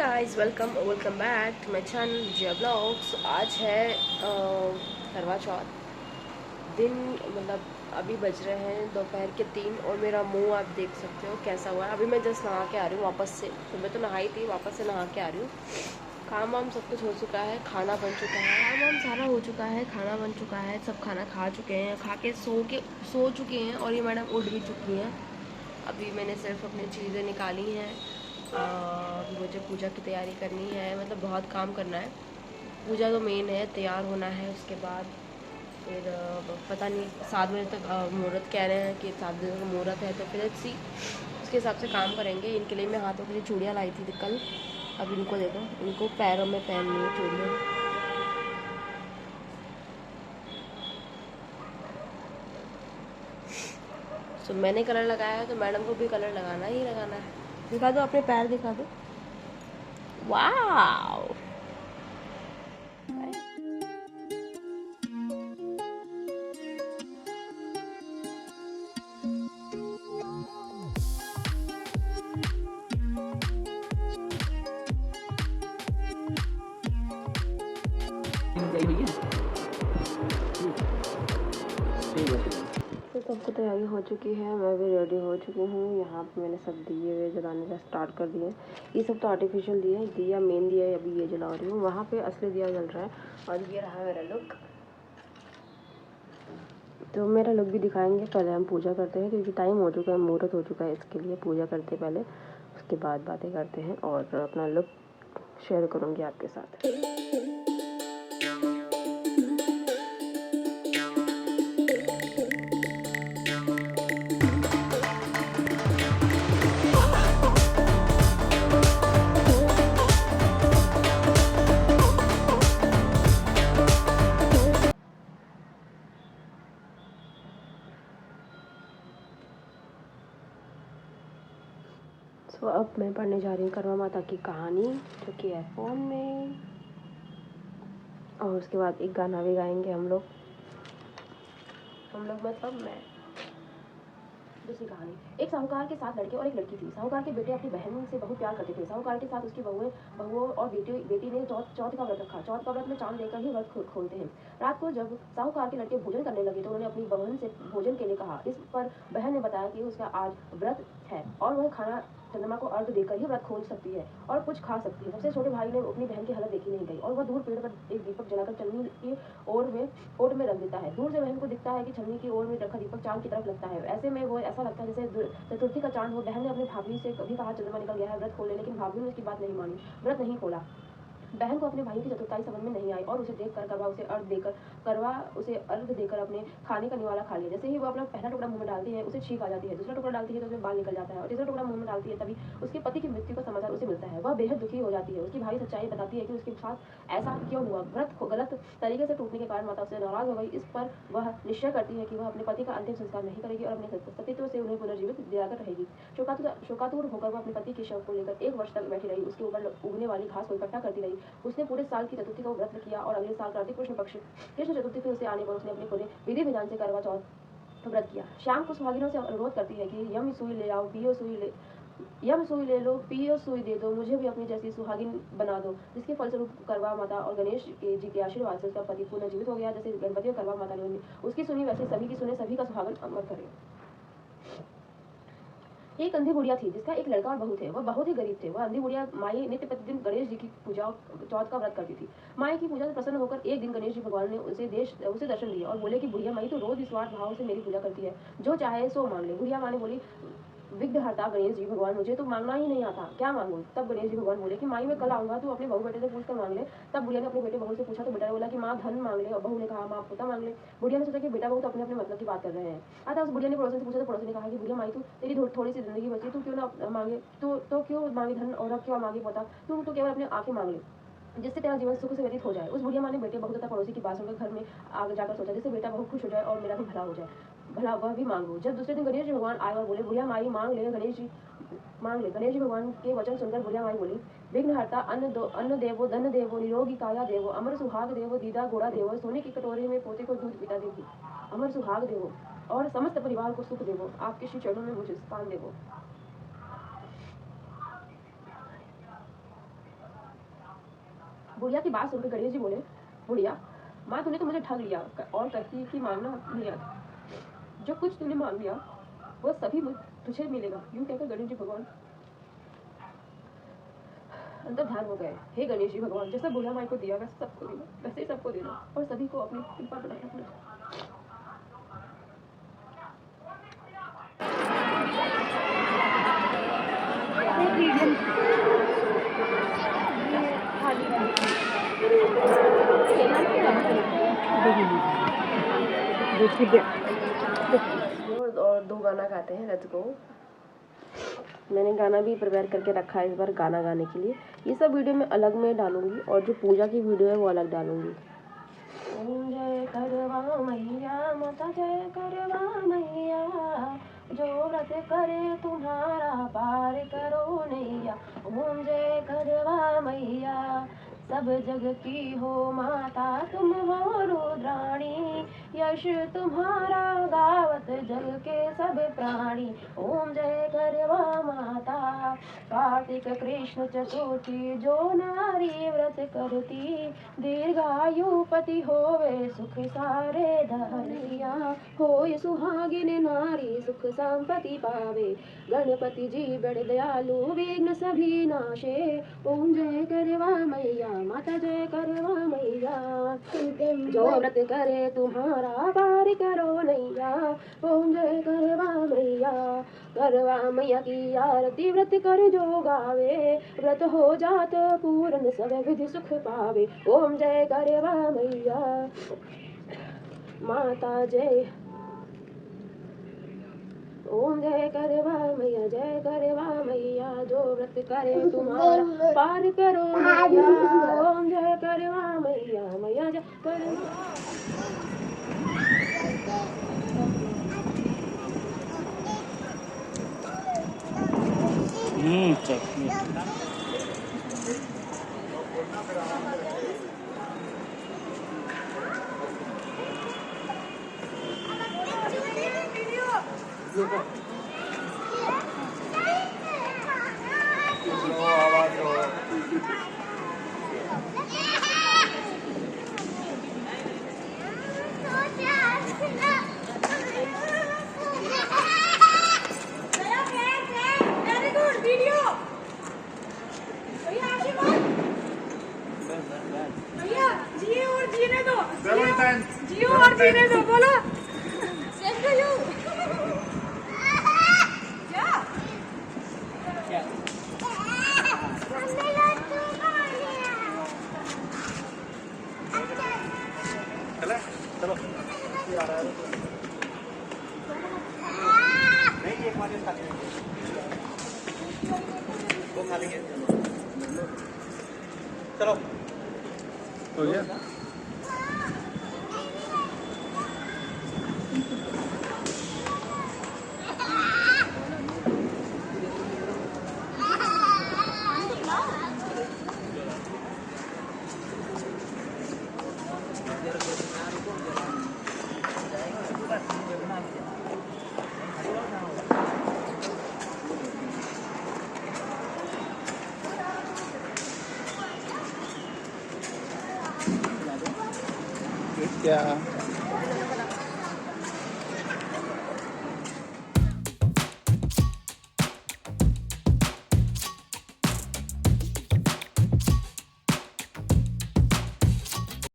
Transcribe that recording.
Guys, welcome back to my channel Jiya blogs. आज है करवा चौथ दिन। मतलब अभी बज रहे हैं दोपहर के 3 और मेरा मुंह आप देख सकते हो कैसा हुआ है। अभी मैं जस्ट नहा के आ रही हूँ वापस से। सुबह तो नहाई थी, वापस से नहा के आ रही हूँ। काम वाम सब कुछ हो चुका है, खाना बन चुका है, काम वाम सारा हो चुका है, खाना बन चुका है, सब खाना खा चुके हैं, खा के सो चुके हैं और ये मैडम उठ भी चुकी हैं। अभी मैंने सिर्फ अपनी चीज़ें निकाली हैं। अभी मुझे पूजा की तैयारी करनी है, मतलब बहुत काम करना है। पूजा तो मेन है, तैयार होना है। उसके बाद फिर पता नहीं 7 बजे तक मुहूर्त कह रहे हैं कि 7 बजे तक मुहूर्त है, तो फिर सी उसके हिसाब से काम करेंगे। इनके लिए मैं हाथों के लिए चूड़ियाँ लाई थी कल। अब इनको देखो, इनको पैरों में पहननी है चूड़ियाँ। तो मैंने कलर लगाया है तो मैडम को भी कलर लगाना ही लगाना है। दिखा दो, अपने पैर दिखा दो। वाह, तो सबको तैयारी हो चुकी है, मैं भी रेडी हो चुकी हूँ। यहाँ पे मैंने सब दिए हुए जलाने का स्टार्ट कर दिए। ये सब तो आर्टिफिशियल दिए, दिया मेन दिया है, अभी ये जला रही हूँ। वहाँ पे असली दिया जल रहा है और ये रहा मेरा लुक। तो मेरा लुक भी दिखाएंगे, पहले हम पूजा करते हैं क्योंकि टाइम हो चुका है, मुहूर्त हो चुका है। इसके लिए पूजा करते पहले, उसके बाद बातें करते हैं और अपना लुक शेयर करूँगी आपके साथ। तो अब मैं पढ़ने जा रही हूँ करवा माता की कहानी, जो कि है फ़ोन में। और उसके बाद एक गाना भी गाएंगे हम लोग मतलब मैं। दूसरी कहानी। एक साहूकार के 7 लड़के और एक लड़की थी। साहूकार के बेटे अपनी बहन से बहुत प्यार करते थे। साहूकार के साथ उसकी बहुओं और बेटी ने चौथ का व्रत रखा। चौथ का व्रत में चांद देखकर ही व्रत खोलते हैं। रात को जब साहूकार के लड़के भोजन करने लगे तो उन्होंने अपनी बहन से भोजन के लिए कहा। इस पर बहन ने बताया कि उसका आज व्रत है और वह खाना चंद्रमा को अर्घ देकर ही व्रत खोल सकती है और कुछ खा सकती है। सबसे छोटे भाई ने अपनी बहन की हालत देखी नहीं गई और वह दूर पेड़ पर एक दीपक जलाकर चन्नी की ओर में रख देता है। दूर से बहन को दिखता है कि छन्नी की ओर में रखा दीपक चांद की तरफ लगता है। ऐसे में वो ऐसा लगता है जैसे चतुर्थी का चांद हो। बहन ने अपनी भाभी से कभी कहा चंद्रमा निकल गया है, व्रत खोले, लेकिन भाभी ने उसकी बात नहीं मानी, व्रत नहीं खोला। बहन को अपने भाई की चतुरताई समझ में नहीं आई और उसे देखकर करवा उसे अर्घ देकर अपने खाने का निवाला खा लिया। जैसे ही वो अपना पहला टुकड़ा मुंह में डालती है उसे छींक आ जाती है, दूसरा टुकड़ा डालती है तो उसमें बाल निकल जाता है और तीसरा टुकड़ा मुंह में डालती है तभी उसके पति की मृत्यु का समाचार उसे मिलता है। वह बेहद दुखी हो जाती है। उसकी भाई सच्चाई बताती है कि उसके साथ ऐसा क्यों हुआ। व्रत गलत तरीके से टूटने के कारण माता उससे नाराज हो गई। इस पर वह निश्चय करती है कि वह अपने पति का अंतिम संस्कार नहीं करेगी और अपने सतीत्व से उन्हें पुनर्जीवित दिलाकर रहेगी। शोकातुर होकर वह अपने पति के शव को लेकर 1 वर्ष तक बैठी रही। उसके ऊपर उगने वाली घास को इकट्ठा करती रही। उसने पूरे साल की चतुर्थी का व्रत किया और अगले साल कार्तिक कृष्ण चतुर्थी के उसे आने पर उसने अपने पूरे विधि विधान से करवा चौथ व्रत किया। शाम को सुहागिनों से अनुरोध करती है कि यम सुई ले आओ, यम सुई ले लो, पियो सुई दे दो, मुझे भी अपनी जैसी सुहागिन बना दो। जिसके फलस्वरूप करवा माता और गणेश जी के आशीर्वाद से उसका पति पुनर्जीवित हो गया। जैसे गणपति और करवा माता ने उसकी सुनी वैसे सभी की सुने, सभी का सुहागन अमर करे। एक अंधी बुढ़िया थी जिसका एक लड़का और बहू थे। वह बहुत ही गरीब थे। वह अंधी बुढ़िया माई नित्य प्रतिदिन गणेश जी की पूजा चौथ का व्रत करती थी। माई की पूजा से प्रसन्न होकर एक दिन गणेश जी भगवान ने उसे दर्शन दिए और बोले कि बुढ़िया माई तो रोज निस्वार्थ भाव से मेरी पूजा करती है, जो चाहे सो मांग ले। बुढ़िया माँ ने बोली, विघ्नहर्ता गणेश जी भगवान, मुझे तो मांगना ही नहीं आता, क्या मांगू। तब गणेश जी भगवान बोले कि माई मैं कल आऊंगा, तू अपने बहू बेटे से पूछ कर मांग ले। तब बुढ़िया ने अपने बेटे बहू से पूछा तो बेटा ने बोला कि माँ धन मांग ले और बहू ने कहा माँ पोता मांग ले। बुढ़िया ने सोचा कि बेटा बहू तो अपने अपने मतलब की बात कर रहे हैं। अतः उस बुढ़िया ने पड़ोसन से पूछा तो पड़ोसन ने कहा कि बुढ़िया माई, तू तेरी थोड़ी सी जिंदगी बची, तू क्यों ना मांगे, तो क्यों मांगे धन और अब क्यों मांगे पोता, तू तो केवल अपने आंखें मांग ले, जिससे तेरा जीवन सुख से व्यतीत हो जाए। उस बुढ़िया माँ ने बेटे बहू तथा पड़ोसी की बात सुनकर घर में आगे जाकर सोचा, जिससे बेटा बहू खुश हो जाए और मेरा भी भला हो जाए, भला वह भी मांगो। जब दूसरे दिन गणेश जी भगवान आए और बोले बुढ़िया माई मांग ले। गणेश जी भगवान के वचन सुनकर बुढ़िया माई बोली, विघ्नहर्ता अन्न देवो, धन देवो, निरोगी काया देवो, अमर सुहाग देवो, दीदा घोड़ा देवो, सोने की कटोरे में पोते को दूध पिता देगी, अमर सुहाग देवो और समस्त परिवार को सुख देवो, आपके श्री चरणों में मुझे स्थान देवो। बुढ़िया की बात सुनकर गणेश जी बोले, बुढ़िया माँ तूने तो मुझे ठग लिया और करती कि मांगना नहीं आता, जो कुछ तूने मांग लिया वो सभी तुझे मिलेगा। यूं कहकर गणेश जी भगवान अंदर ध्यान हो गए। हे गणेश जी भगवान, जैसा बुढ़िया माई को दिया वैसे सबको देना, वैसे ही सबको देना और सभी को अपनी कृपा बनाए रखना। और 2 गाना गाते हैं, लेट्स गो। मैंने गाना भी प्रिपेयर करके रखा है इस बार गाना गाने के लिए। ये सब वीडियो मैं अलग में डालूंगी और जो पूजा की वीडियो है वो अलग डालूंगी। ओम जय करवा मैया माता, जय करवा मैया, जो व्रत करे तुम्हारा पार करो नैया। ओम जय करवा मैया, सब जग की हो माता तुम हो रुद्राणी, यश तुम्हारा गावत जग के सब प्राणी। ओम जय करवा माता, कार्तिक कृष्ण चतुर्थी जो नारी व्रत करती, दीर्घायु पति होवे सुख सारे धरिया। होय सुहागिन नारी सुख संपत्ति पावे, गणपति जी बड़े दयालु विघ्न सभी नाशे। ओम जय करवा मैया माता, जय करवा मैया, जो व्रत करे तुम्हारा पार करो नैया। ओम जय करवा मैया, करवा मैया की आरती व्रत कर जो गावे, व्रत हो जात पूर्ण सब विधि सुख पावे। ओम जय करवा मैया माता जय। ओम जय करवा मैया, जय करवा मैया, जो व्रत करे तुम्हारा पार करो मैया। ओम जय करवा मैया, मैया जय करवा। चटनी जियो और जीने दो, बोलो चलो नहीं एक बार खा लेंगे, वो खा लेंगे। चलो हो गया। क्या